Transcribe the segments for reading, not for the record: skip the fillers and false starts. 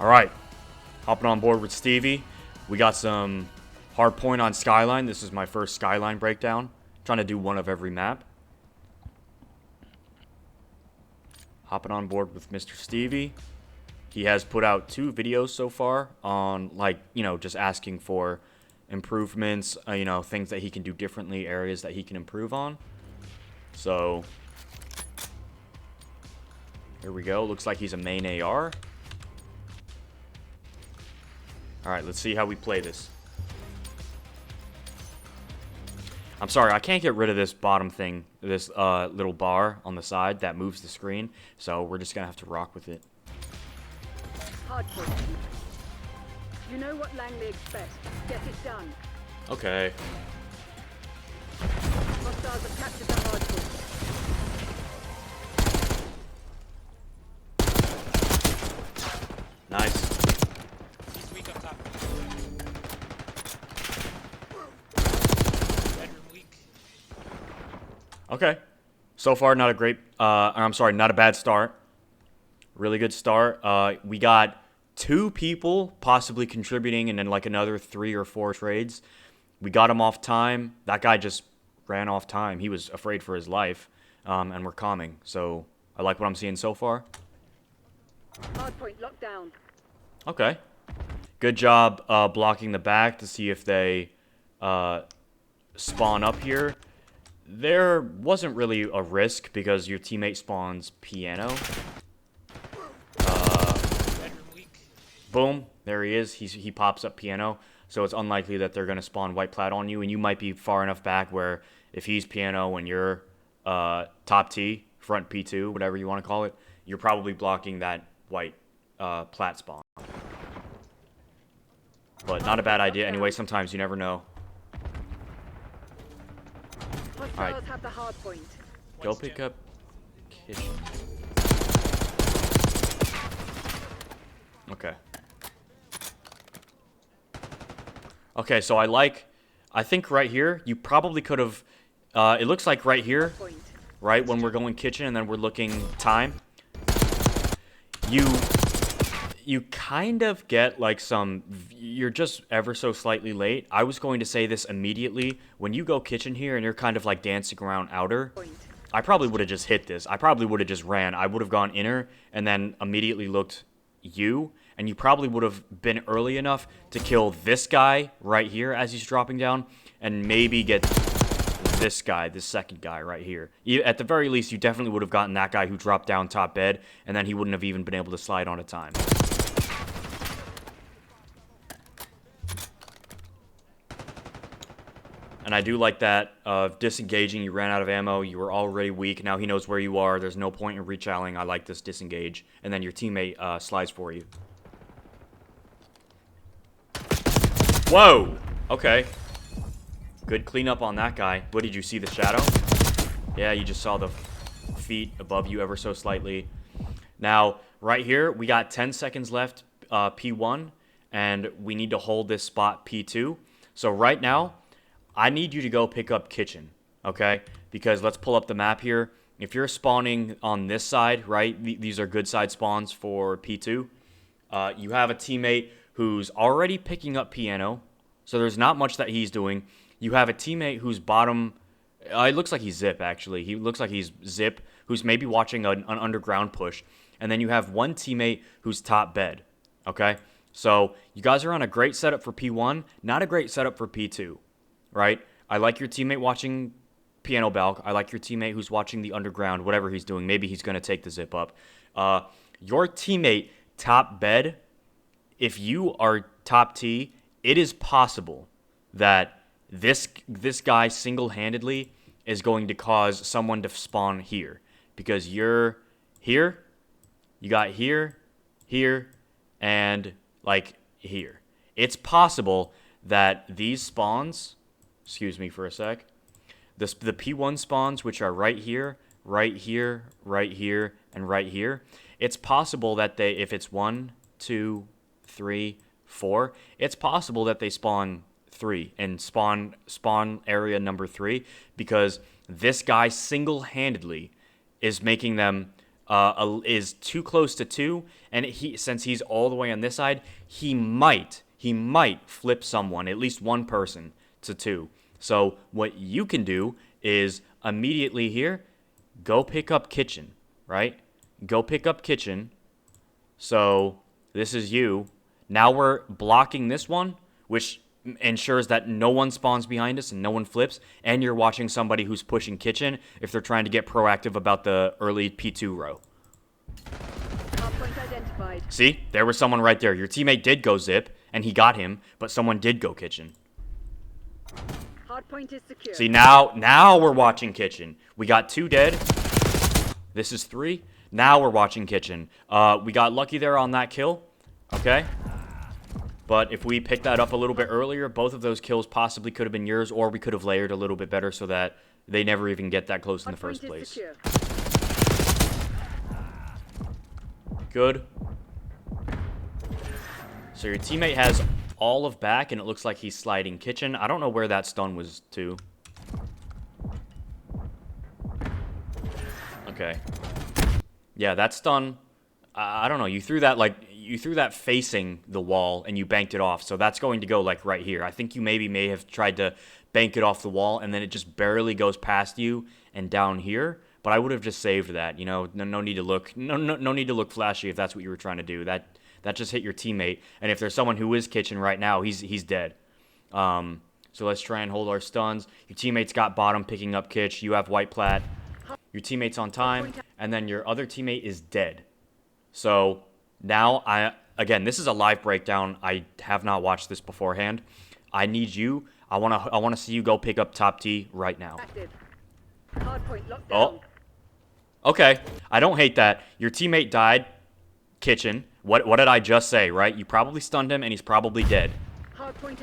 Alright, hopping on board with Stevie. We got some hard point on Skyline. This is my first Skyline breakdown. Trying to do one of every map. Hopping on board with Mr. Stevie. He has put out 2 videos so far on, like, just asking for improvements, things that he can do differently, areas that he can improve on. So, here we go. Looks like he's a main AR. Alright, let's see how we play this. I'm sorry, I can't get rid of this bottom thing, this little bar on the side that moves the screen, so we're just gonna have to rock with it. Hardpoint. You know what Langley expects. Get it done. Okay. Hostiles have captured the hardpoint. Nice. He's weak up top. Bedroom weak. Okay. So far, not a great, I'm sorry, not a bad start. Really good start. We got 2 people possibly contributing and then like another 3 or 4 trades. We got him off time. That guy just ran off time. He was afraid for his life, and we're calming. So I like what I'm seeing so far. Hardpoint locked down. Okay. Good job blocking the back to see if they spawn up here. There wasn't really a risk because your teammate spawns piano. Boom, there he is. He pops up piano, so it's unlikely that they're going to spawn white plat on you, and you might be far enough back where if he's piano and you're top T, front P2, whatever you want to call it, you're probably blocking that white plat spawn. But not a bad idea anyway, sometimes you never know. Hostiles have the hardpoint. Go pick up kitchen. Okay. Okay, so I think right here, you probably could have, it looks like right here, right, when we're going kitchen and then we're looking time, you kind of get like you're just ever so slightly late. I was going to say this immediately. When you go kitchen here and you're kind of like dancing around outer, I probably would have just hit this. I probably would have just ran. I would have gone inner and then immediately looked you, and you probably would have been early enough to kill this guy right here as he's dropping down, and maybe get this guy, this second guy right here. At the very least, you definitely would have gotten that guy who dropped down top bed, and then he wouldn't have even been able to slide on a time. And I do like that disengaging. You ran out of ammo. You were already weak. Now he knows where you are. There's no point in rechalling. I like this disengage. And then your teammate slides for you. Whoa! Okay. Good cleanup on that guy. What, did you see the shadow? Yeah, you just saw the feet above you ever so slightly. Now, right here, we got 10 seconds left, P1. And we need to hold this spot P2. So right now, I need you to go pick up kitchen, okay? Because let's pull up the map here. If you're spawning on this side, right, these are good side spawns for P2. You have a teammate who's already picking up piano, so there's not much that he's doing. You have a teammate who's bottom, it looks like he's Zip, actually. He looks like he's Zip, who's maybe watching an underground push. And then you have one teammate who's top bed, okay? So you guys are on a great setup for P1, not a great setup for P2. Right? I like your teammate watching piano balk. I like your teammate who's watching the underground, whatever he's doing. Maybe he's going to take the zip up. Your teammate, top bed, if you are top T, it is possible that this guy single-handedly is going to cause someone to spawn here. Because you're here, you got here, here, and, like, here. It's possible that these spawns... Excuse me for a sec. The P1 spawns, which are right here, right here, right here, and right here. It's possible that they, if it's 1, 2, 3, 4, it's possible that they spawn 3 and spawn area number 3 because this guy single-handedly is making them is too close to 2, and since he's all the way on this side, he might flip someone, at least one person, to 2. So what you can do is immediately here, go pick up kitchen, right? Go pick up kitchen. So this is you. Now we're blocking this one, which ensures that no one spawns behind us and no one flips, and you're watching somebody who's pushing kitchen if they're trying to get proactive about the early P2 row. Hardpoint identified. See? There was someone right there. Your teammate did go zip, and he got him, but someone did go kitchen. Hardpoint is secure. See, now we're watching kitchen. We got 2 dead. This is 3. Now we're watching kitchen. We got lucky there on that kill. Okay? But if we picked that up a little bit earlier, both of those kills possibly could have been yours, or we could have layered a little bit better so that they never even get that close in the first place. Good. So your teammate has all of back, and it looks like he's sliding kitchen. I don't know where that stun was to. Okay. Yeah, that stun, I don't know. You threw that facing the wall, and you banked it off. So that's going to go like right here. I think you may have tried to bank it off the wall, and then it just barely goes past you and down here. But I would have just saved that. You know, no need to look, no need to look flashy if that's what you were trying to do. That just hit your teammate. And if there's someone who is kitchen right now, he's dead. So let's try and hold our stuns. Your teammate's got bottom picking up kitch. You have white plat. Your teammate's on time, and then your other teammate is dead. So now again, this is a live breakdown. I have not watched this beforehand. I need you. I wanna see you go pick up top T right now. Hardpoint locked down. Oh. Okay. I don't hate that. Your teammate died. Kitchen. What did I just say, right? You probably stunned him, and he's probably dead.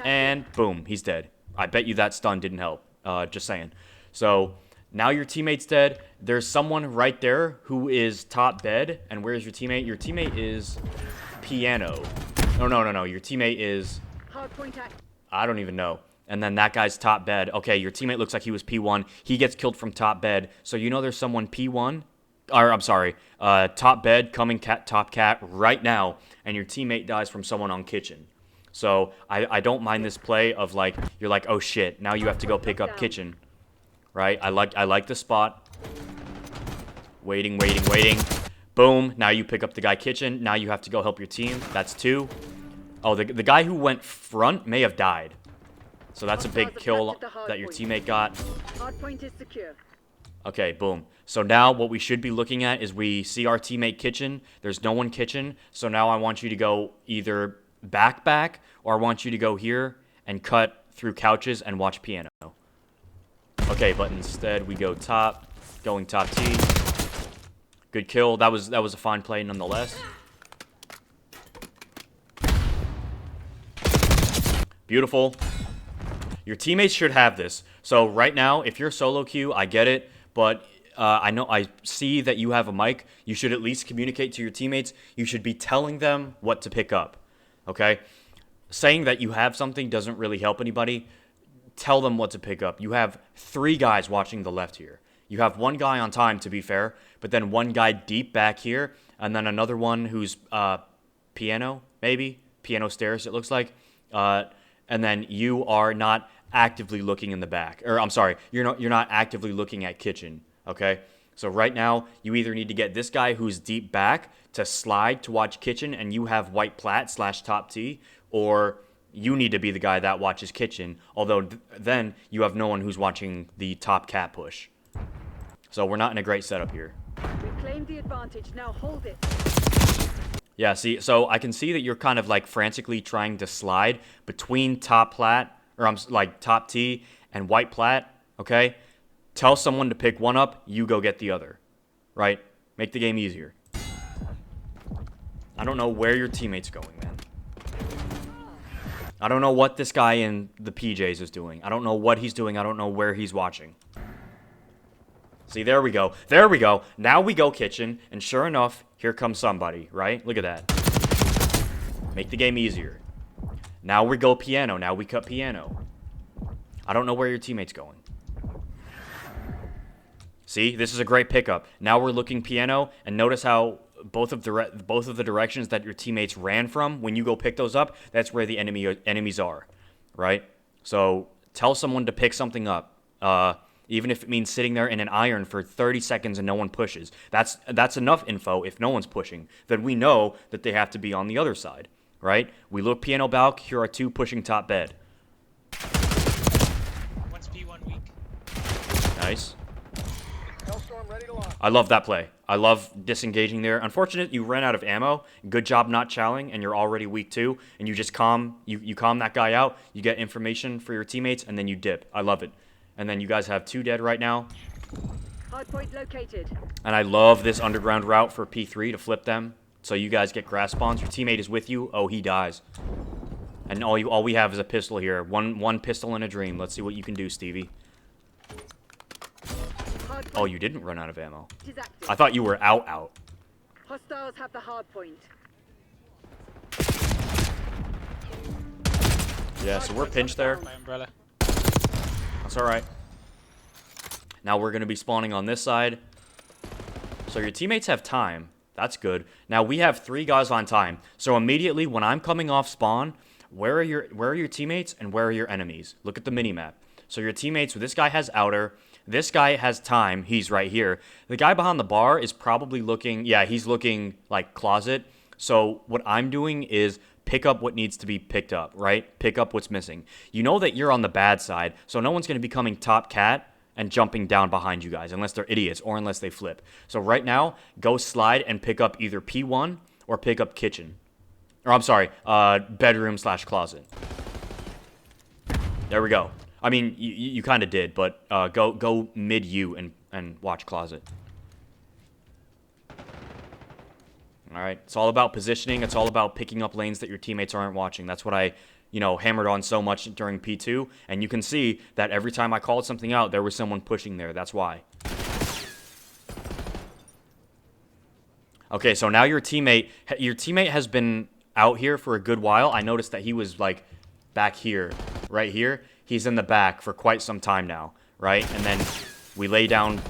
And boom, he's dead. I bet you that stun didn't help. Just saying. So now your teammate's dead. There's someone right there who is top bed. And where's your teammate? Your teammate is piano. No. Your teammate is... I don't even know. And then that guy's top bed. Okay, your teammate looks like he was P1. He gets killed from top bed. So you know there's someone P1... Or, I'm sorry, top bed, coming top cat right now, and your teammate dies from someone on kitchen. So I don't mind this play of like, you're like, oh shit, now you have to go pick up kitchen, right? I like the spot. Waiting. Boom, now you pick up the guy kitchen. Now you have to go help your team. That's 2. Oh, the guy who went front may have died. So that's a big kill that your teammate got. Hardpoint is secure. Okay, boom. So now what we should be looking at is we see our teammate kitchen. There's no one kitchen. So now I want you to go either back, or I want you to go here and cut through couches and watch piano. Okay, but instead we go top, going top T. Good kill. That was a fine play nonetheless. Beautiful. Your teammates should have this. So right now, if you're solo queue, I get it. But I see that you have a mic. You should at least communicate to your teammates. You should be telling them what to pick up, okay? Saying that you have something doesn't really help anybody. Tell them what to pick up. You have 3 guys watching the left here. You have 1 guy on time, to be fair, but then 1 guy deep back here, and then another one who's piano, maybe? Piano stairs, it looks like. And then you are not actively looking in the back. Or I'm sorry, you're not actively looking at kitchen, okay? So right now, you either need to get this guy who's deep back to slide to watch kitchen, and you have white plat / top T, or you need to be the guy that watches kitchen, although then you have no one who's watching the top cat push. So we're not in a great setup here. We claimed the advantage, now hold it. Yeah, see, so I can see that you're kind of like frantically trying to slide between top plat, or I'm like top T and white plat, okay? Tell someone to pick one up, you go get the other, right? Make the game easier. I don't know where your teammate's going, man. I don't know what this guy in the PJs is doing. I don't know what he's doing. I don't know where he's watching. See, there we go. There we go. Now we go kitchen, and sure enough, here comes somebody, right? Look at that. Make the game easier. Now we go piano. Now we cut piano. I don't know where your teammate's going. See, this is a great pickup. Now we're looking piano, and notice how both of the directions that your teammates ran from, when you go pick those up, that's where the enemies are, right? So tell someone to pick something up, even if it means sitting there in an iron for 30 seconds and no one pushes. That's enough info. If no one's pushing, then we know that they have to be on the other side, right? We look piano balk. Here are 2 pushing top bed. One's P1 weak. Nice. I love that play. I love disengaging there. Unfortunate, you ran out of ammo. Good job not chowing, and you're already weak too. And you just calm that guy out. You get information for your teammates, and then you dip. I love it. And then you guys have 2 dead right now. Hardpoint located. And I love this underground route for P3 to flip them. So you guys get grass spawns. Your teammate is with you. Oh, he dies. And all we have is a pistol here. One pistol in a dream. Let's see what you can do, Stevie. Oh, you didn't run out of ammo. I thought you were out. Hostiles have the hard point. Yeah, so we're pinched there. My umbrella. That's alright. Now we're going to be spawning on this side. So your teammates have time. That's good. Now we have 3 guys on time. So immediately when I'm coming off spawn, where are your teammates and where are your enemies? Look at the minimap. So your teammates, this guy has outer. This guy has time. He's right here. The guy behind the bar is probably looking, yeah, he's looking like closet. So what I'm doing is pick up what needs to be picked up, right? Pick up what's missing. You know that you're on the bad side, so no one's going to be coming top cat and jumping down behind you guys unless they're idiots or unless they flip. So right now, go slide and pick up either P1 or pick up kitchen. Or I'm sorry, bedroom/closet. There we go. I mean, you kind of did, but go mid U and watch closet. All right, it's all about positioning. It's all about picking up lanes that your teammates aren't watching. That's what I, hammered on so much during P2, and you can see that every time I called something out, there was someone pushing there. That's why. Okay, so now your teammate has been out here for a good while. I noticed that he was like back here, right here. He's in the back for quite some time now, right? And then we lay down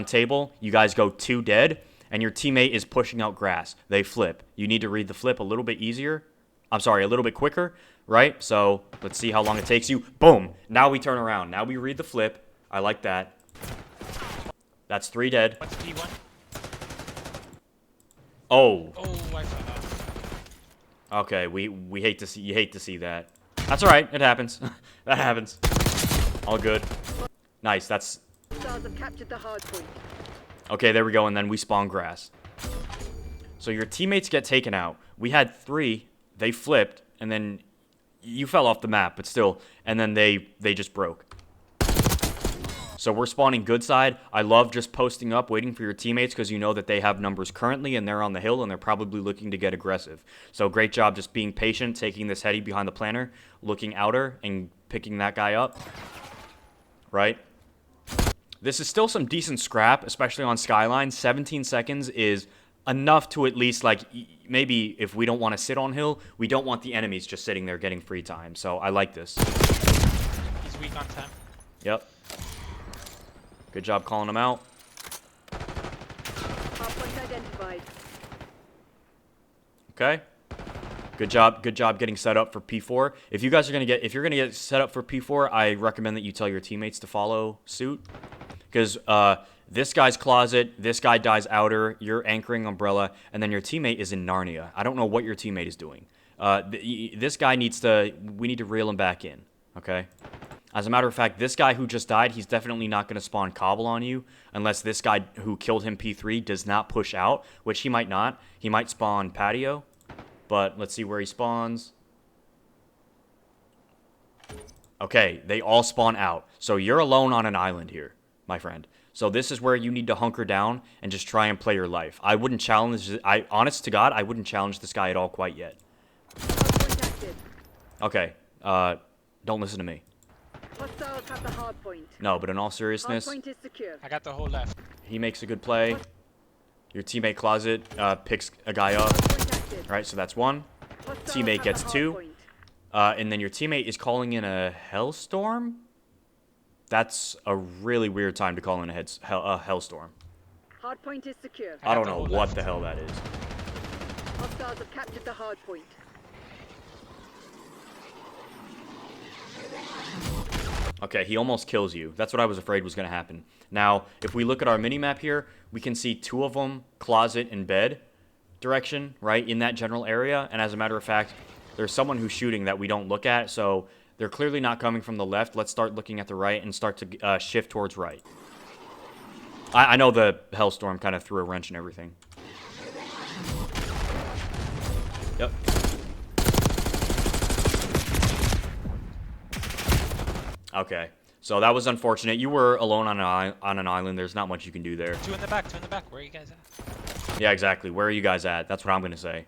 table. You guys go 2 dead, and your teammate is pushing out grass. They flip. You need to read the flip a little bit easier. I'm sorry, a little bit quicker, right? So let's see how long it takes you. Boom. Now we turn around. Now we read the flip. I like that. That's 3 dead. What's P1? Oh. Oh, I saw that. Okay, you hate to see that. That's all right. It happens. That happens. All good. Nice. That's. Hostiles have captured the hard point. Okay, there we go. And then we spawn grass. So your teammates get taken out. We had 3. They flipped, and then you fell off the map, but still. And then they just broke. So we're spawning good side. I love just posting up, waiting for your teammates, because you know that they have numbers currently, and they're on the hill, and they're probably looking to get aggressive. So great job just being patient, taking this heady behind the planter, looking outer, and picking that guy up. Right? This is still some decent scrap, especially on Skyline. 17 seconds is enough to at least, like, maybe if we don't want to sit on hill, we don't want the enemies just sitting there getting free time. So I like this. He's weak on time. Yep. Good job calling them out. Hardpoint identified. Okay. Good job getting set up for P4. If you're gonna get set up for P4, I recommend that you tell your teammates to follow suit. Because this guy's closet, this guy dies outer, you're anchoring umbrella, and then your teammate is in Narnia. I don't know what your teammate is doing. This guy we need to reel him back in. Okay? As a matter of fact, this guy who just died, he's definitely not going to spawn cobble on you unless this guy who killed him P3 does not push out, which he might not. He might spawn patio, but let's see where he spawns. Okay, they all spawn out. So you're alone on an island here, my friend. So this is where you need to hunker down and just try and play your life. I wouldn't challenge, honest to God, I wouldn't challenge this guy at all quite yet. Hardpoint active. Okay, don't listen to me. Hostiles have the hard point. No, but in all seriousness, Hardpoint is secure. I got the whole left. he makes a good play. Your teammate closet picks a guy up. Hardpoint active. Right, so that's 1. Hostiles Teammate have gets the hard 2. point. And then your teammate is calling in a hellstorm. That's a really weird time to call in a hellstorm. Hardpoint is secure. I don't the know whole what left. the hell that is. Hostiles have captured the hardpoint. Okay, he almost kills you. That's what I was afraid was going to happen. Now, if we look at our mini-map here, we can see 2 of them closet and bed direction, right, in that general area. And as a matter of fact, there's someone who's shooting that we don't look at, so they're clearly not coming from the left. Let's start looking at the right and start to shift towards right. I know the hellstorm kind of threw a wrench in everything. Yep. Okay, so that was unfortunate. You were alone on an island. There's not much you can do there. 2 in the back, 2 in the back. Where are you guys at? Yeah, exactly. Where are you guys at? That's what I'm going to say.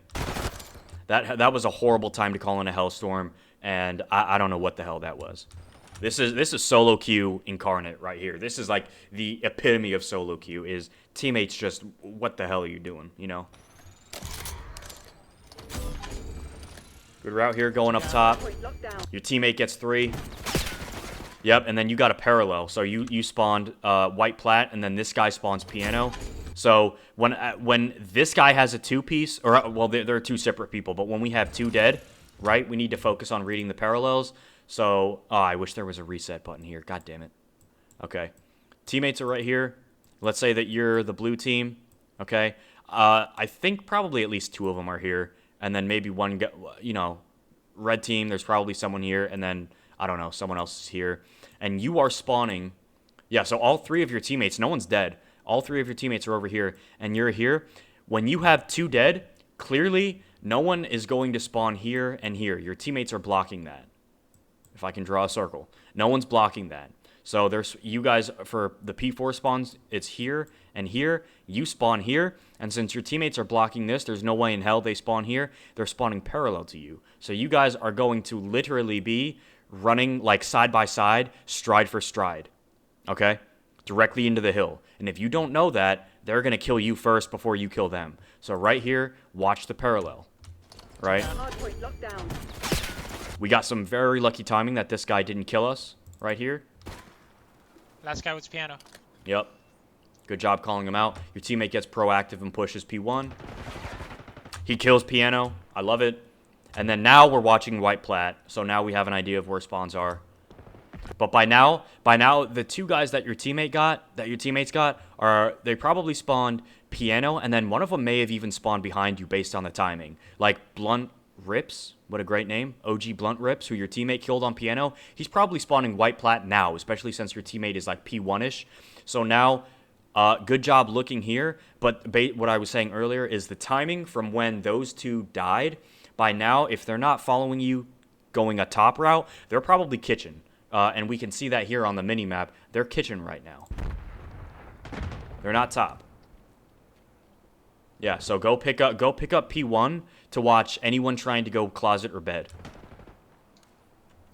That was a horrible time to call in a hellstorm, and I don't know what the hell that was. This is solo queue incarnate right here. This is like the epitome of solo queue, is teammates just, what the hell are you doing, you know? Good route here, going up top. Your teammate gets 3. Yep, and then you got a parallel. So you spawned white plat, and then this guy spawns piano. So when this guy has a 2-piece, or well, they're 2 separate people, but when we have 2 dead, right, we need to focus on reading the parallels. So, oh, I wish there was a reset button here. God damn it. Okay, teammates are right here. Let's say that you're the blue team. Okay, I think probably at least 2 of them are here, and then maybe one, you know, red team. There's probably someone here, and then I don't know, someone else is here, and you are spawning. Yeah, so all 3 of your teammates, no one's dead. All 3 of your teammates are over here, and you're here. When you have 2 dead, clearly no one is going to spawn here and here. Your teammates are blocking that. If I can draw a circle, no one's blocking that. So there's you guys for the P4 spawns. It's here and here. You spawn here, and since your teammates are blocking this, there's no way in hell they spawn here. They're spawning parallel to you. So you guys are going to literally be running like side by side, stride for stride. Okay? Directly into the hill. And if you don't know that, they're going to kill you first before you kill them. So right here, watch the parallel. Right? Hardpoint locked down. We got some very lucky timing that this guy didn't kill us right here. Last guy was piano. Yep. Good job calling him out. Your teammate gets proactive and pushes P1. He kills piano. I love it. And then now we're watching white plat. So now we have an idea of where spawns are. But by now, the 2 guys that your teammates got, they probably spawned piano, and then one of them may have even spawned behind you based on the timing. Like Blunt Rips, what a great name. OG Blunt Rips, who your teammate killed on piano. He's probably spawning white plat now, especially since your teammate is like P1-ish. So now, good job looking here. But what I was saying earlier is the timing from when those 2 died. By now, if they're not following you going a top route, they're probably kitchen. And we can see that here on the mini-map. They're kitchen right now. They're not top. Yeah, so go pick up P1 to watch anyone trying to go closet or bed.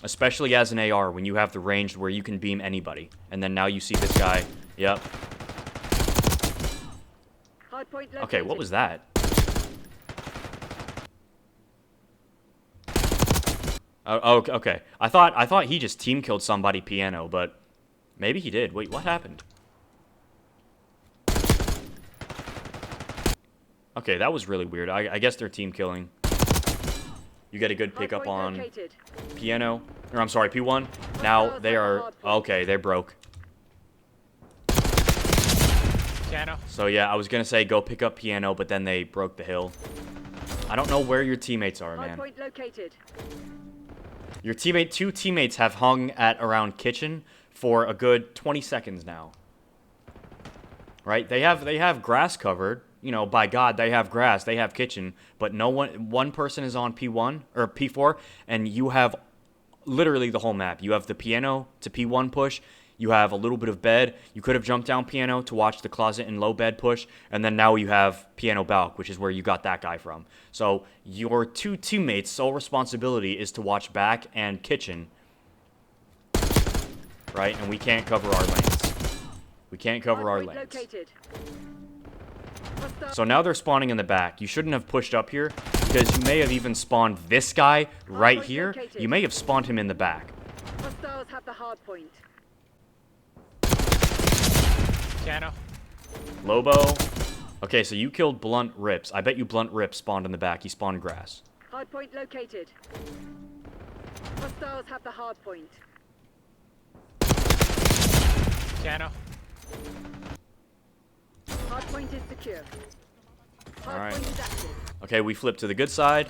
Especially as an AR, when you have the range where you can beam anybody. And then now you see this guy. Yep. Okay, what was that? Oh, okay. I thought he just team killed somebody piano, but maybe he did. Wait, what happened? Okay, that was really weird. I guess they're team killing. You get a good pickup on piano. Or I'm sorry, P1. Now they are okay, they broke. Piano. So yeah, I was gonna say go pick up piano, but then they broke the hill. I don't know where your teammates are, man. Your 2 teammates have hung at around kitchen for a good 20 seconds now. Right? They have grass covered. You know, by God, they have grass. They have kitchen, but one person is on P1 or P4, and you have literally the whole map. You have the piano to P1 push. You have a little bit of bed. You could have jumped down piano to watch the closet and low bed push. And then now you have piano balk, which is where you got that guy from. So your 2 teammates' sole responsibility is to watch back and kitchen. Right? And we can't cover our lanes. We can't cover our lanes. So now they're spawning in the back. You shouldn't have pushed up here because you may have even spawned this guy right here. You may have spawned him in the back. Hostiles have the hard point. Piano. Lobo. Okay, so you killed Blunt Rips. I bet you Blunt Rips spawned in the back. He spawned grass. Hardpoint located. Hostiles have the hardpoint. Piano. Hardpoint is secure. Hardpoint Alright. is active. Okay, we flip to the good side.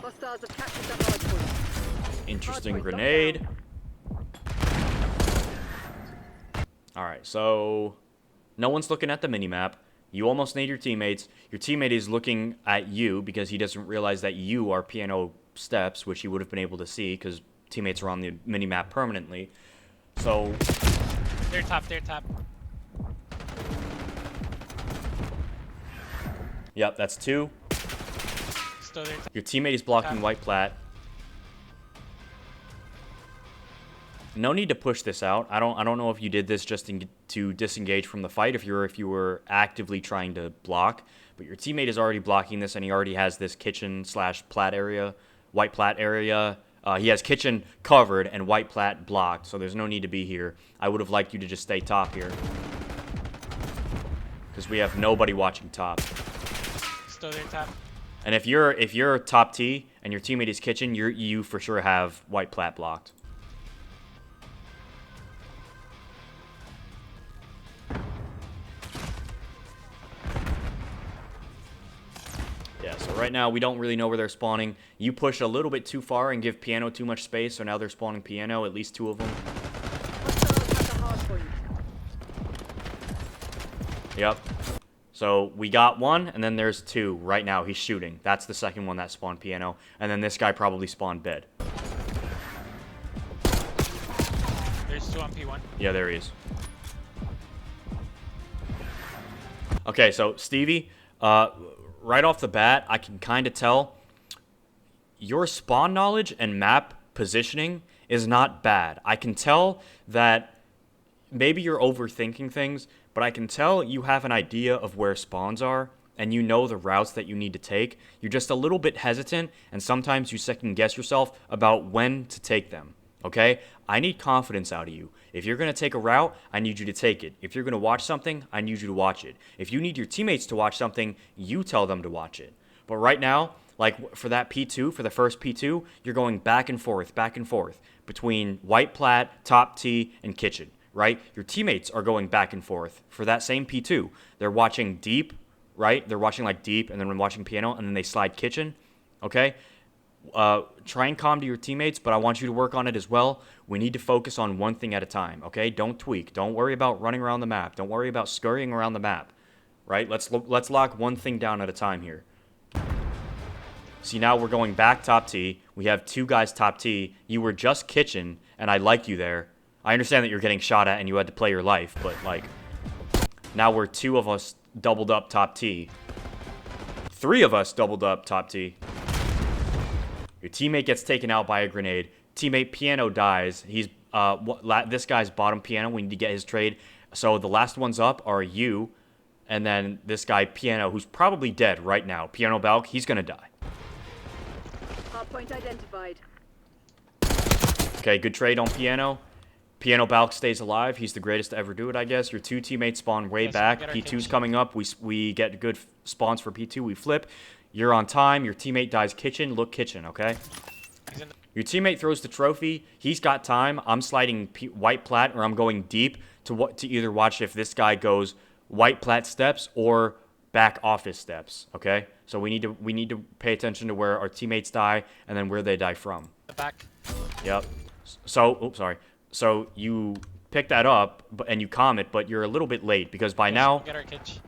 Hostiles have captured the hardpoint. Interesting Hardpoint grenade. locked Alright, so no one's looking at the minimap. You almost need your teammates. Your teammate is looking at you because he doesn't realize that you are piano steps, which he would have been able to see because teammates are on the minimap permanently. So, They're top. They're top. yep, that's 2. Still there. Your teammate is blocking Top. white plat. No need to push this out. I don't know if you did this just to disengage from the fight, if you were actively trying to block, but your teammate is already blocking this, and he already has this kitchen / plat area, white plat area. He has kitchen covered and white plat blocked, so there's no need to be here. I would have liked you to just stay top here, because we have nobody watching top. Still there. Top. And if you're top T and your teammate is kitchen, you for sure have white plat blocked. Yeah, so right now we don't really know where they're spawning. You push a little bit too far and give piano too much space, so now they're spawning piano, at least 2 of them. Hostiles have the hardpoint. Yep. So we got 1, and then there's 2 right now. He's shooting. That's the second one that spawned piano. And then this guy probably spawned bed. There's 2 on P1. Yeah, there he is. Okay, so Stevie, right off the bat, I can kind of tell your spawn knowledge and map positioning is not bad. I can tell that maybe you're overthinking things, but I can tell you have an idea of where spawns are, and you know the routes that you need to take. You're just a little bit hesitant, and sometimes you second guess yourself about when to take them. Okay? I need confidence out of you. If you're going to take a route, I need you to take it. If you're going to watch something, I need you to watch it. If you need your teammates to watch something, you tell them to watch it. But right now, like for that P2, for the first P2, you're going back and forth between white plat, top T, and kitchen, right? Your teammates are going back and forth for that same P2. They're watching deep, right? They're watching like deep, and then watching piano, and then they slide kitchen, okay? Try and calm to your teammates, but I want you to work on it as well. We need to focus on one thing at a time, okay? Don't tweak. Don't worry about running around the map. Don't worry about scurrying around the map, right? Let's lock one thing down at a time here. See, now we're going back top T. We have 2 guys top T. You were just kitchen, and I like you there. I understand that you're getting shot at and you had to play your life, but, like, now we're 2 of us doubled up top T. 3 of us doubled up top T. Your teammate gets taken out by a grenade. Teammate piano dies. He's this guy's bottom piano. We need to get his trade. So the last ones up are you, and then this guy piano, who's probably dead right now. Piano Balk, he's gonna die. Hardpoint identified. Okay, good trade on piano. Piano Balk stays alive. He's the greatest to ever do it, I guess. Your 2 teammates spawn way Yes, back. we get our P2's kitchen. coming up. We get good spawns for P2. We flip. You're on time. Your teammate dies kitchen. Look kitchen, okay? He's in the Your teammate throws the trophy. He's got time. I'm sliding white plat, or I'm going deep to either watch if this guy goes white plat steps or back office steps, okay? So we need to pay attention to where our teammates die and then where they die from. back. Yep. So, oops, sorry. So you pick that up and you comment, but you're a little bit late because by now, Get our kitchen.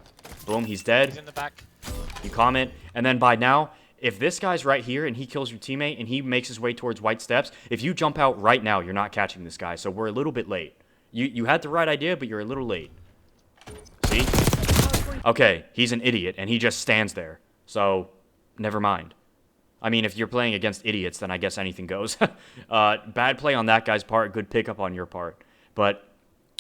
boom, he's dead. He's in the back. You comment, and then by now, if this guy's right here and he kills your teammate and he makes his way towards white steps, if you jump out right now, you're not catching this guy. So we're a little bit late. You had the right idea, but you're a little late. See? Okay, he's an idiot, and he just stands there. So, never mind. I mean, if you're playing against idiots, then I guess anything goes. Bad play on that guy's part, good pickup on your part. But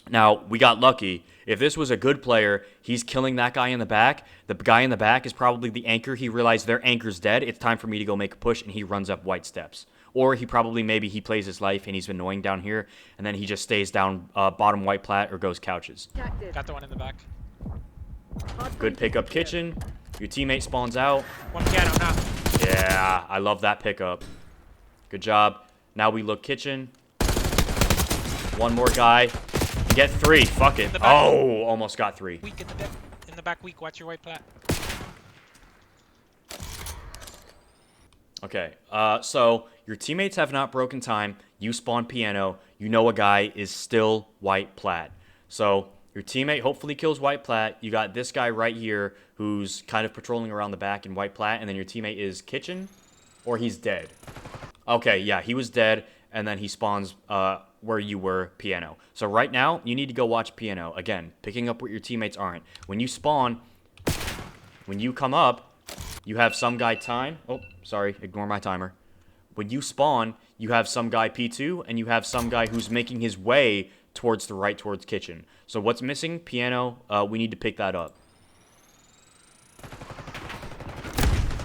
now, we got lucky. If this was a good player, he's killing that guy in the back. The guy in the back is probably the anchor. He realized their anchor's dead. It's time for me to go make a push, and he runs up white steps. Or he probably, maybe he plays his life and he's annoying down here, and then he just stays down bottom white plat or goes couches. Active. Got the one in the back. Hard Good point pickup is secure. kitchen. Your teammate spawns out. One piano now. Yeah, I love that pickup. Good job. Now we look kitchen. One more guy. Get 3. Fuck it. The back. Oh, almost got 3. Weak in the back. In the back, weak. Watch your white plat. Okay, so your teammates have not broken time. You spawn piano. You know a guy is still white plat. So your teammate hopefully kills white plat. You got this guy right here who's kind of patrolling around the back in white plat, and then your teammate is kitchen, or he's dead. Okay, yeah, he was dead, and then he spawns where you were, piano. So right now, you need to go watch piano. Again, picking up what your teammates aren't. When you spawn, when you come up, you have some guy time. Oh, sorry, ignore my timer. When you spawn, you have some guy P2, and you have some guy who's making his way towards the right, towards kitchen. So what's missing? Piano. We need to pick that up.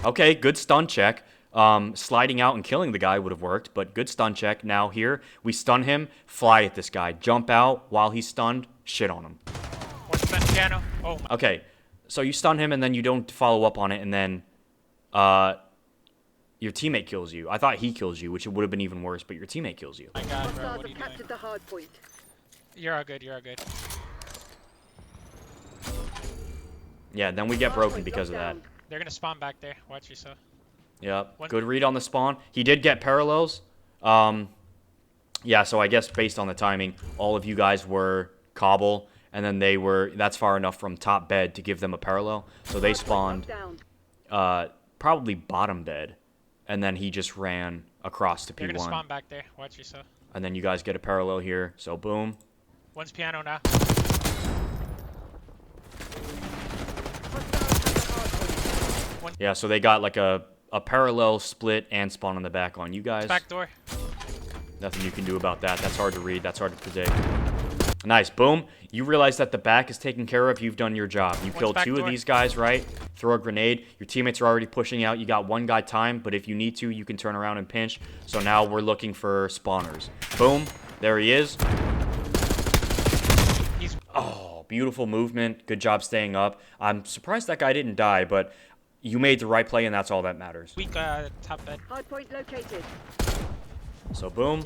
Okay, good stun check. Sliding out and killing the guy would have worked, but good stun check. Now here, we stun him, fly at this guy, jump out while he's stunned, shit on him. One piano. Oh my. Okay, so you stun him and then you don't follow up on it, and then your teammate kills you. I thought he kills you, which would have been even worse, but your teammate kills you. My God, bro. Hostiles What are have you captured doing? the hard point. You're all good. You're all good. Yeah, then we get Hard broken point because of locked that. down. They're gonna spawn back there. Watch yourself. Yep, One- good read on the spawn. He did get parallels. Yeah, so I guess based on the timing, all of you guys were cobble, and then they were, that's far enough from top bed to give them a parallel. So they Hard point spawned locked down. probably bottom bed, and then he just ran across to They're gonna P1. spawn back there. Watch yourself. And then you guys get a parallel here, so boom. One's piano now. Hostiles have the hard point. Yeah, so they got like a parallel split and spawn on the back on you guys. Back door. Nothing you can do about that. That's hard to read. That's hard to predict. Nice. Boom. You realize that the back is taken care of. You've done your job. You One's killed back 2 of door. these guys, right? Throw a grenade. Your teammates are already pushing out. You got 1 guy time, but if you need to, you can turn around and pinch. So now we're looking for spawners. Boom. There he is. He's Oh, beautiful movement. Good job staying up. I'm surprised that guy didn't die, but you made the right play, and that's all that matters. weak. Top bed. Hard point located. So boom.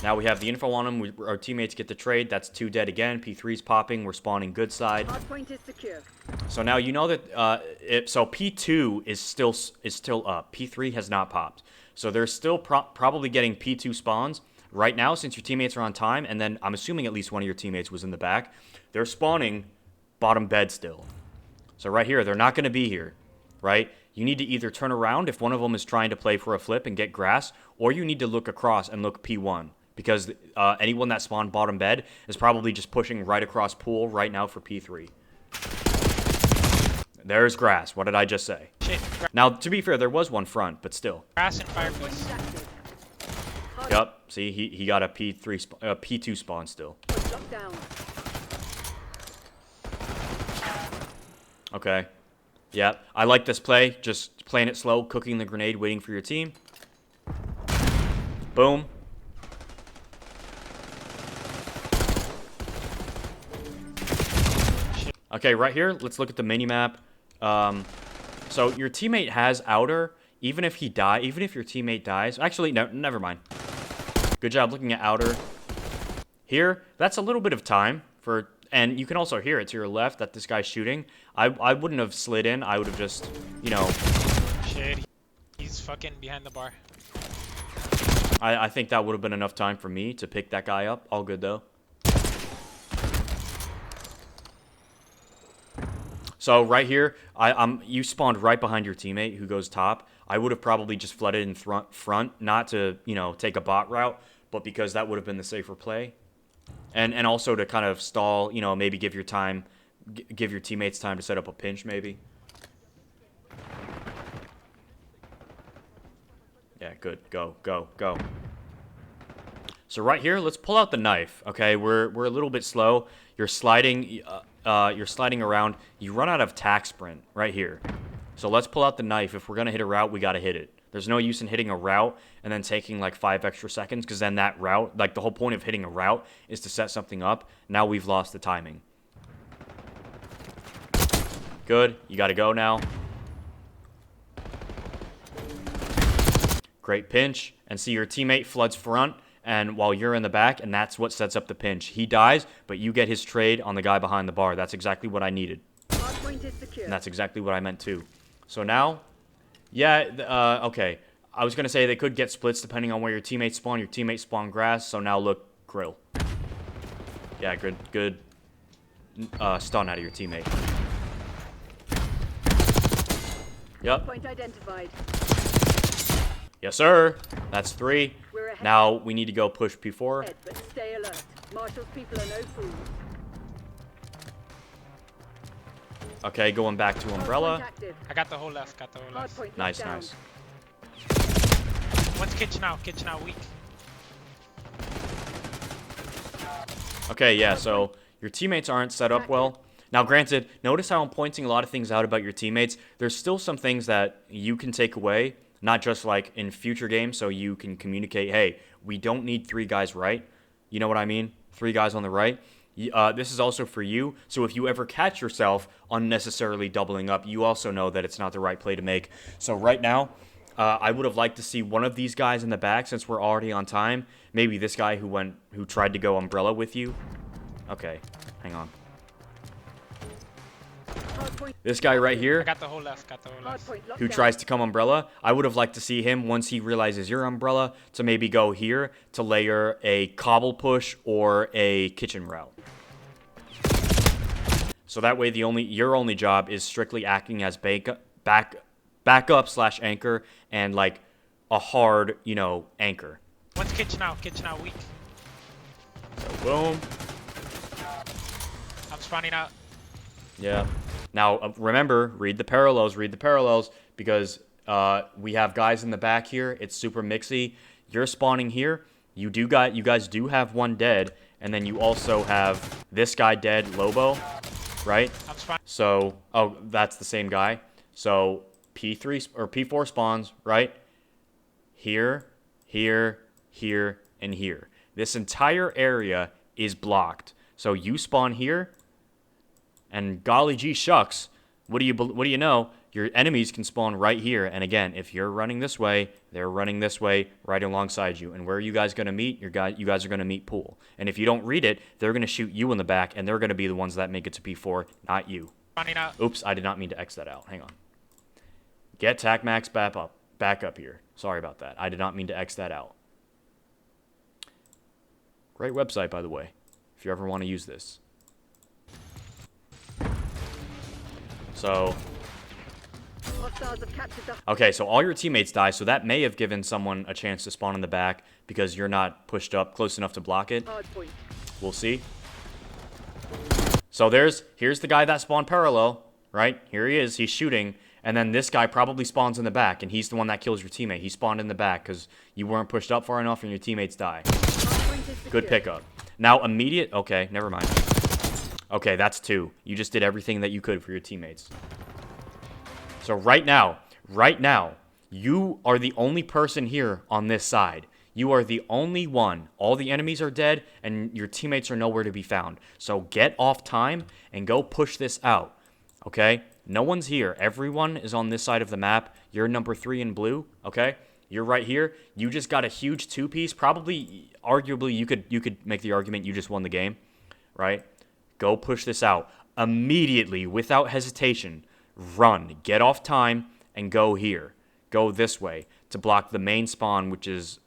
Now we have the info on him. Our teammates get the trade. That's 2 dead again. P3's popping. We're spawning good side. Hard point is secure. So now you know that so P2 is still up. P3 has not popped. So they're still probably getting P2 spawns right now since your teammates are on time, and then I'm assuming at least one of your teammates was in the back. They're spawning bottom bed still. So right here, they're not going to be here, right? You need to either turn around if one of them is trying to play for a flip and get grass, or you need to look across and look P1. Because anyone that spawned bottom bed is probably just pushing right across pool right now for P3. There's grass. What did I just say? Shit. Now, to be fair, there was one front, but still. Grass and Hard point fireplace. is active. Hard Yup. See, he got a P2 spawn still. point locked down. Okay. Yeah, I like this play. Just playing it slow, cooking the grenade, waiting for your team. Boom. Okay, right here, let's look at the mini-map. So your teammate has outer, even if your teammate dies. Actually, no, never mind. Good job looking at outer. Here, that's a little bit of time for, and you can also hear it to your left that this guy's shooting. I wouldn't have slid in. I would have just, you know, Shit. He's fucking behind the bar. I think that would have been enough time for me to pick that guy up. All good, though. So right here, you spawned right behind your teammate who goes top. I would have probably just flooded in front, not to, you know, take a bot route, but because that would have been the safer play. And also to kind of stall, you know, maybe give your teammates time to set up a pinch, maybe. Yeah, good. Go, go, go. So right here, let's pull out the knife. Okay, we're a little bit slow. You're sliding around. You run out of tack sprint right here. So let's pull out the knife. If we're gonna hit a route, we gotta hit it. There's no use in hitting a route and then taking like 5 extra seconds, because then that route, like the whole point of hitting a route is to set something up. Now we've lost the timing. Good. You got to go now. Great pinch. And see, your teammate floods front, and while you're in the back, and that's what sets up the pinch. He dies, but you get his trade on the guy behind the bar. That's exactly what I needed. Hardpoint is secure. And that's exactly what I meant too. So now, yeah, okay. I was going to say they could get splits depending on where your teammates spawn. Your teammates spawn grass, so now look, grill. Yeah, good stun out of your teammate. Yep. Point identified. Yes, sir. That's 3. We're ahead. Now we need to go push P4. But stay alert. Marshall's people are no fools. Okay, going back to Umbrella. Hardpoint active. I got the whole left. Got the whole left. Hardpoint Nice, down. nice. One's kitchen out. Kitchen out weak. Okay, yeah, so your teammates aren't set up well. Now, granted, notice how I'm pointing a lot of things out about your teammates. There's still some things that you can take away, not just like in future games, so you can communicate, hey, we don't need 3 guys right. You know what I mean? 3 guys on the right. This is also for you, so if you ever catch yourself unnecessarily doubling up, you also know that it's not the right play to make. So right now, I would have liked to see one of these guys in the back, since we're already on time. Maybe this guy who tried to go Umbrella with you. Okay, hang on. Hardpoint. This guy right I here, got the whole left. Got the whole left. Hardpoint locked who down. tries to come Umbrella, I would have liked to see him, once he realizes you're Umbrella, to maybe go here to layer a cobble push or a kitchen route. So that way your only job is strictly acting as backup / anchor, and like a hard, anchor. One's kitchen out weak. So boom. I'm spawning out. Yeah. Now, remember, read the parallels, because we have guys in the back here. It's super mixy. You're spawning here. You guys do have 1 dead, and then you also have this guy dead, Lobo, right? I'm spawning. So, oh, that's the same guy. So, P3 or P4 spawns, right? Here, here, here, and here. This entire area is blocked. So you spawn here, and golly gee shucks, what do you know? Your enemies can spawn right here. And again, if you're running this way, they're running this way right alongside you. And where are you guys going to meet? You guys are going to meet pool. And if you don't read it, they're going to shoot you in the back, and they're going to be the ones that make it to P4, not you. Spawning out. Oops, I did not mean to X that out. Hang on. Get TacMax back up here. Sorry about that. I did not mean to X that out. Great website, by the way, if you ever want to use this. So, Hostiles have captured the okay, so all your teammates die, so that may have given someone a chance to spawn in the back because you're not pushed up close enough to block it. hardpoint. We'll see. So here's the guy that spawned parallel, right? Here he is, he's shooting, and then this guy probably spawns in the back, and he's the one that kills your teammate. He spawned in the back because you weren't pushed up far enough and your teammates die. Hardpoint is Good secure. pickup. Now, okay, never mind. Okay, that's 2. You just did everything that you could for your teammates. So right now, you are the only person here on this side. You are the only one. All the enemies are dead, and your teammates are nowhere to be found. So get off time and go push this out, okay? No one's here. Everyone is on this side of the map. You're number 3 in blue, okay? You're right here. You just got a huge 2-piece. Probably, arguably, you could make the argument you just won the game, right? Go push this out. Immediately, without hesitation, run. Get off time and go here. Go this way to block the main spawn, which is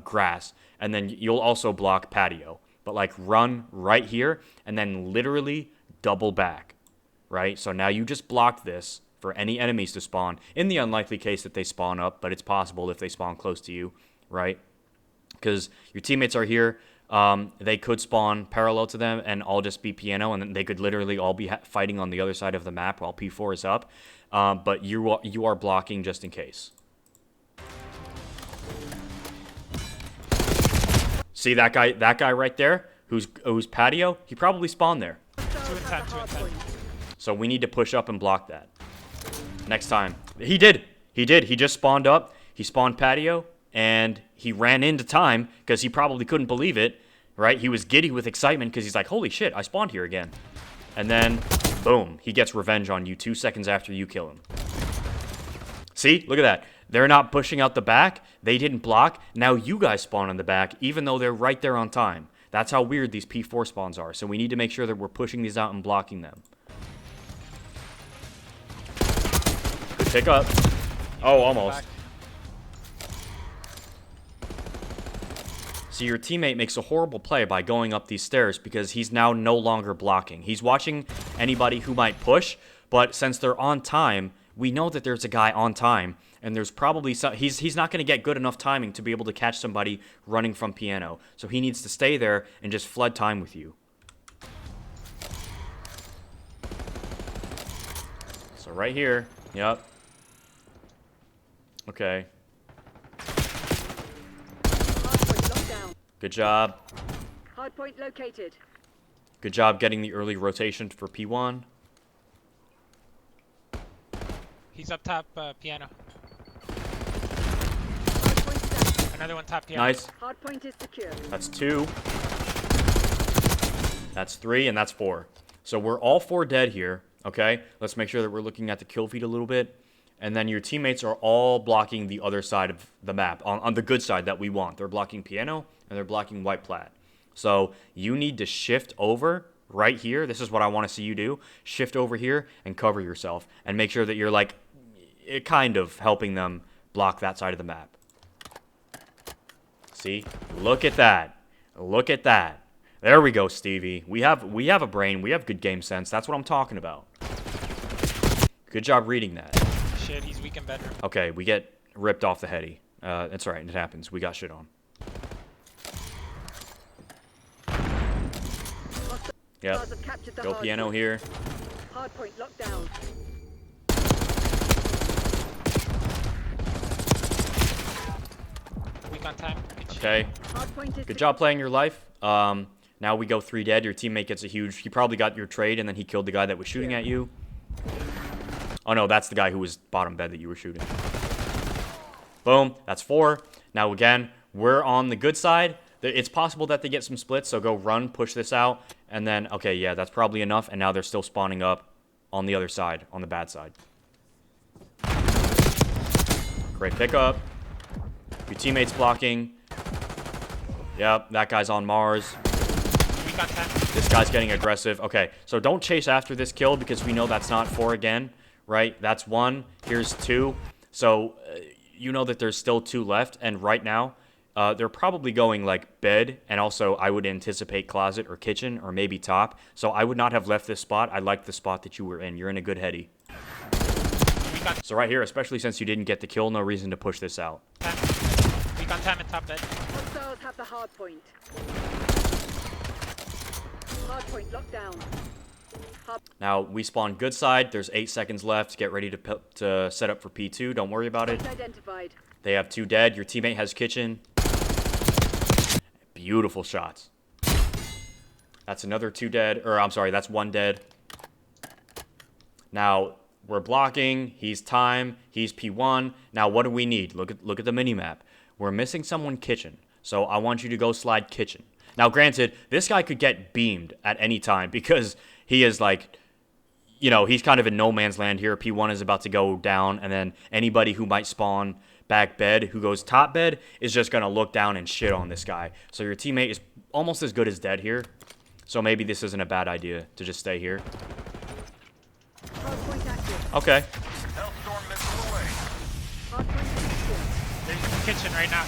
grass. And then you'll also block patio. But, like, run right here and then literally double back, right? So now you just blocked this for any enemies to spawn, in the unlikely case that they spawn up, but it's possible if they spawn close to you, right? Because your teammates are here. They could spawn parallel to them and all just be piano, and then they could literally all be fighting on the other side of the map while P4 is up. But you are blocking just in case. See that guy right there, who's patio? He probably spawned there. Hostiles have the 2 and 10. hardpoint. So we need to push up and block that. Next time. He did. He just spawned up. He spawned patio, and he ran into time because he probably couldn't believe it, right? He was giddy with excitement because he's like, holy shit, I spawned here again. And then, boom, he gets revenge on you 2 seconds after you kill him. See? Look at that. They're not pushing out the back. They didn't block. Now you guys spawn in the back, even though they're right there on time. That's how weird these P4 spawns are. So we need to make sure that we're pushing these out and blocking them. Good pick up. Oh, almost. See, your teammate makes a horrible play by going up these stairs because he's now no longer blocking. He's watching anybody who might push, but since they're on time, we know that there's a guy on time, and there's probably some, he's not going to get good enough timing to be able to catch somebody running from piano. So he needs to stay there and just flood time with you. So right here, yep. Okay. Good job. Hardpoint located. Good job getting the early rotation for P1. He's up top, piano. Hardpoint down. Another one top piano. Nice. Hardpoint is secure. That's 2. That's 3, and that's 4. So we're all 4 dead here, okay? Let's make sure that we're looking at the kill feed a little bit. And then your teammates are all blocking the other side of the map, on the good side that we want. They're blocking piano, and they're blocking white plat. So you need to shift over right here. This is what I want to see you do. Shift over here and cover yourself. And make sure that you're, like, kind of helping them block that side of the map. See? Look at that. Look at that. There we go, Stevie. We have a brain. We have good game sense. That's what I'm talking about. Good job reading that. Shit, he's weak in bedroom. Okay, we get ripped off the heady. That's right, it happens. We got shit on. Yep. Go piano here. Hardpoint locked down. Weak on time. Okay. Good job playing your life. Now we go 3 dead. Your teammate gets a huge... He probably got your trade, and then he killed the guy that was shooting at you. Oh, no, that's the guy who was bottom bed that you were shooting. Boom. That's 4. Now, again, we're on the good side. It's possible that they get some splits, so go run, push this out, and then, okay, yeah, that's probably enough, and now they're still spawning up on the other side, on the bad side. Great pickup. Your teammate's blocking. Yep, that guy's on Mars. This guy's getting aggressive. Okay, so don't chase after this kill because we know that's not 4 again, right? That's 1. Here's 2. So you know that there's still 2 left, and right now, they're probably going like bed, and also I would anticipate closet or kitchen or maybe top. So I would not have left this spot. I like the spot that you were in. You're in a good heady. So right here, especially since you didn't get the kill, no reason to push this out. We got time in top bed. Hostiles have the hard point. Hard point locked down. Now we spawn good side. There's 8 seconds left. Get ready to set up for P2. Don't worry about it. Identified. They have 2 dead. Your teammate has kitchen. Beautiful shots. That's another 2 dead. Or I'm sorry, that's 1 dead. Now we're blocking. He's time. He's P1. Now what do we need? Look at the mini-map. We're missing someone kitchen. So I want you to go slide kitchen. Now granted, this guy could get beamed at any time because he is like, you know, he's kind of in no man's land here. P1 is about to go down, and then anybody who might spawn back bed who goes top bed is just going to look down and shit on this guy. So your teammate is almost as good as dead here. So maybe this isn't a bad idea to just stay here. Okay. There's the kitchen right now.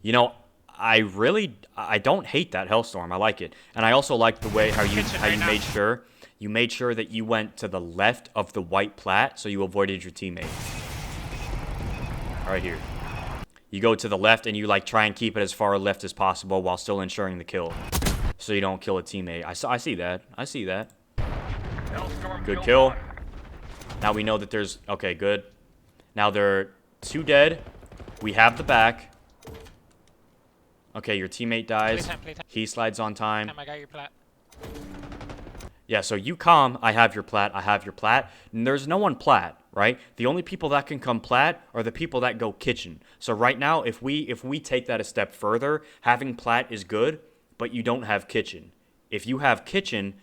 You know, I don't hate that Hellstorm. I like it. And I also like the way how you made sure that you went to the left of the white plat so you avoided your teammate. Right here. You go to the left and you like try and keep it as far left as possible while still ensuring the kill. So you don't kill a teammate. I see that. I see that. Good kill. Now we know that there's... Okay, good. Now there are 2 dead. We have the back. Okay, your teammate dies. Playtime. He slides on time. I got your plat. Yeah, so you calm. I have your plat. I have your plat. And there's no one plat, right? The only people that can come plat are the people that go kitchen. So right now, if we take that a step further, having plat is good, but you don't have kitchen. If you have kitchen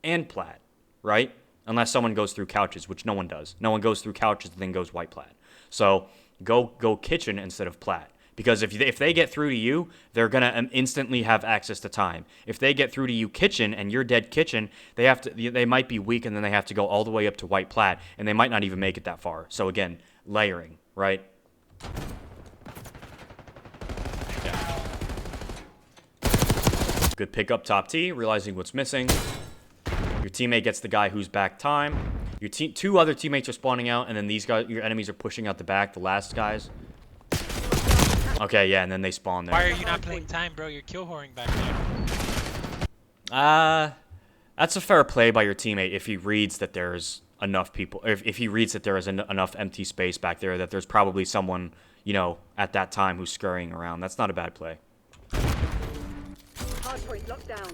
and plat, right? Unless someone goes through couches, which no one does. No one goes through couches and then goes white plat. So go kitchen instead of plat. Because if they get through to you, they're going to instantly have access to time. If they get through to you kitchen and you're dead kitchen, they might be weak and then they have to go all the way up to white plat and they might not even make it that far. So again, layering, right? Yeah. Good pick up top T, realizing what's missing. Your teammate gets the guy who's back time. Your two other teammates are spawning out and then these guys, your enemies are pushing out the back, the last guys. Okay, yeah, and then they spawn there. Why are you not playing time, bro? You're kill whoring back there. That's a fair play by your teammate if he reads that there's enough people. If he reads that there is enough empty space back there, that there's probably someone, you know, at that time who's scurrying around. That's not a bad play. Hardpoint locked down.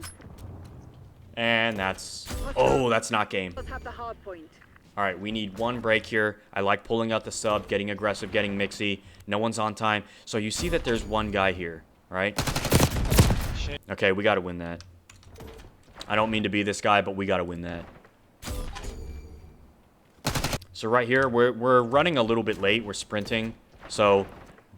And that's... Oh, that's not game. Let's have the hard point. All right, we need one break here. I like pulling out the sub, getting aggressive, getting mixy. No one's on time. So you see that there's one guy here, right? Shit. Okay, we got to win that. I don't mean to be this guy, but we got to win that. So right here, we're running a little bit late. We're sprinting. So,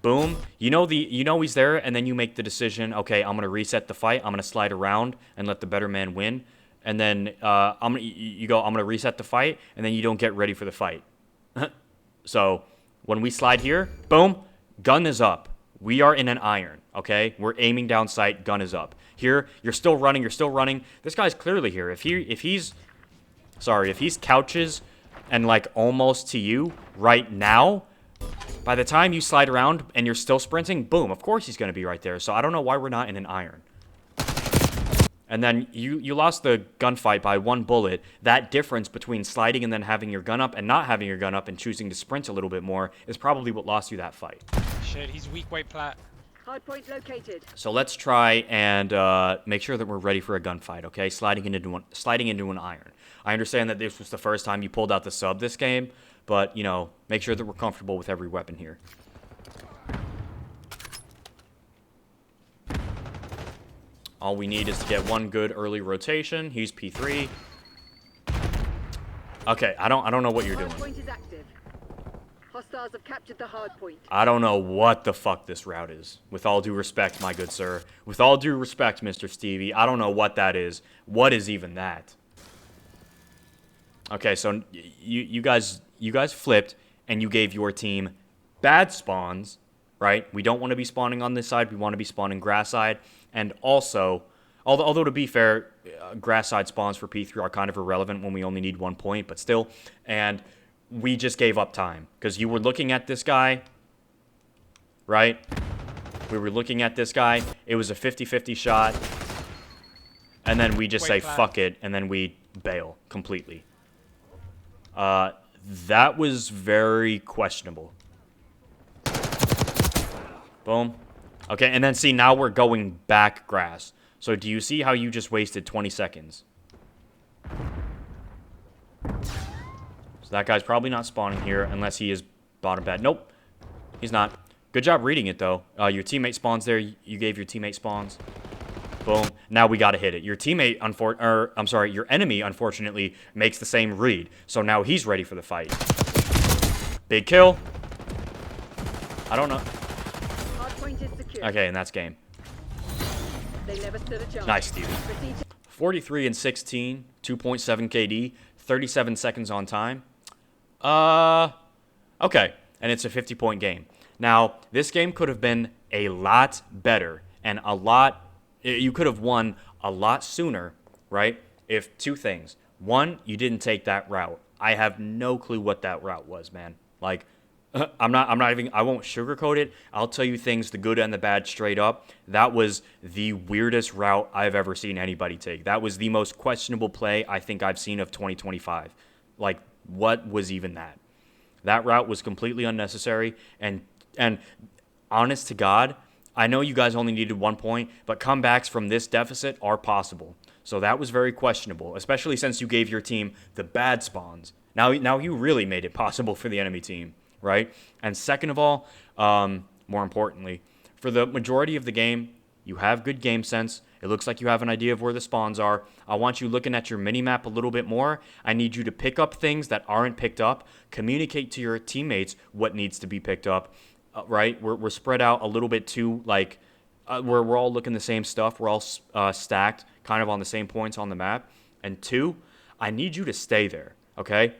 boom. You know he's there, and then you make the decision, okay, I'm going to reset the fight. I'm going to slide around and let the better man win. And then I'm gonna reset the fight, and then you don't get ready for the fight. So when we slide here, boom, gun is up. We are in an iron, okay? We're aiming down sight, gun is up. Here, you're still running. This guy's clearly here. If he's couches and like almost to you right now, by the time you slide around and you're still sprinting, boom, of course he's gonna be right there. So I don't know why we're not in an iron. And then you lost the gunfight by one bullet. That difference between sliding and then having your gun up and not having your gun up and choosing to sprint a little bit more is probably what lost you that fight. Shit, he's weak white plat. Hardpoint located. So let's try and make sure that we're ready for a gunfight, okay? Sliding into an iron. I understand that this was the first time you pulled out the sub this game, but, you know, make sure that we're comfortable with every weapon here. All we need is to get one good early rotation. He's P3. Okay, I don't know what you're doing. Hardpoint is active. Hostiles have captured the hardpoint. I don't know what the fuck this route is. With all due respect, my good sir. With all due respect, Mr. Stevie, I don't know what that is. What is even that? Okay, so you guys flipped and you gave your team bad spawns, right? We don't want to be spawning on this side. We want to be spawning grass side. And also, although to be fair, grass side spawns for P3 are kind of irrelevant when we only need 1 point, but still. And we just gave up time because you were looking at this guy, right? We were looking at this guy. It was a 50-50 shot. And then we just say, fuck it, and then we bail completely. That was very questionable. Boom. Okay, and then see, now we're going back grass. So do you see how you just wasted 20 seconds? So that guy's probably not spawning here unless he is bottom bad. Nope, he's not. Good job reading it, though. Your teammate spawns there. You gave your teammate spawns. Boom. Now we got to hit it. Your teammate, your enemy, unfortunately, makes the same read. So now he's ready for the fight. Big kill. I don't know. Okay, and that's game. They never stood a chance. Nice, Stevie. 43 and 16, 2.7 KD, 37 seconds on time. Okay, and it's a 50-point game. Now, this game could have been a lot better and you could have won a lot sooner, right? If two things. One, you didn't take that route. I have no clue what that route was, man. Like, I won't sugarcoat it. I'll tell you things, the good and the bad, straight up. That was the weirdest route I've ever seen anybody take. That was the most questionable play I think I've seen of 2025. Like, what was even that? That route was completely unnecessary. And honest to God, I know you guys only needed 1 point, but comebacks from this deficit are possible. So that was very questionable, especially since you gave your team the bad spawns. Now you really made it possible for the enemy team, right? And second of all, more importantly, for the majority of the game, you have good game sense. It looks like you have an idea of where the spawns are. I want you looking at your mini-map a little bit more. I need you to pick up things that aren't picked up. Communicate to your teammates what needs to be picked up, right? We're spread out a little bit too, like, we're all looking the same stuff. We're all stacked kind of on the same points on the map. And two, I need you to stay there, okay?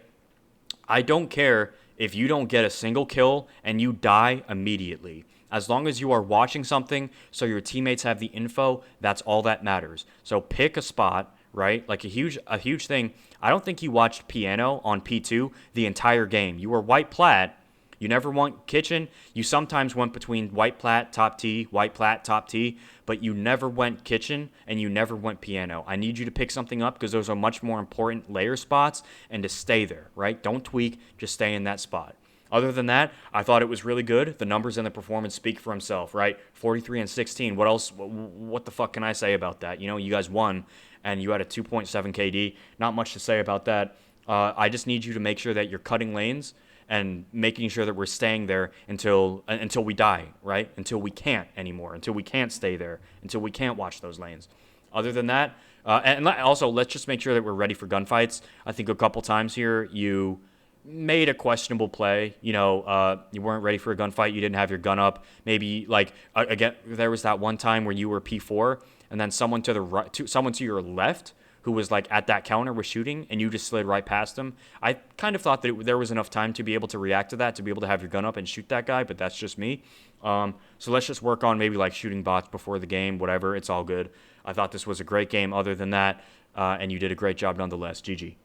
I don't care if you don't get a single kill and you die immediately. As long as you are watching something so your teammates have the info, that's all that matters. So pick a spot, right? Like a huge thing. I don't think you watched Piano on P2 the entire game. You were white plat. You never went kitchen. You sometimes went between white plat, top T, white plat, top T, but you never went kitchen and you never went piano. I need you to pick something up because those are much more important layer spots and to stay there, right? Don't tweak, just stay in that spot. Other than that, I thought it was really good. The numbers and the performance speak for himself, right? 43 and 16. What else? What the fuck can I say about that? You know, you guys won and you had a 2.7 KD. Not much to say about that. I just need you to make sure that you're cutting lanes and making sure that we're staying there until we die, right? Until we can't anymore, until we can't stay there, until we can't watch those lanes. Other than that, and also let's just make sure that we're ready for gunfights. I think a couple times here you made a questionable play. You know, you weren't ready for a gunfight. You didn't have your gun up. Maybe like again, there was that one time where you were P4 and then someone to the right, someone to your left who was like at that counter was shooting and you just slid right past them. I kind of thought that there was enough time to be able to react to that, to be able to have your gun up and shoot that guy, but that's just me. So let's just work on maybe like shooting bots before the game, whatever. It's all good. I thought this was a great game other than that, and you did a great job nonetheless. GG.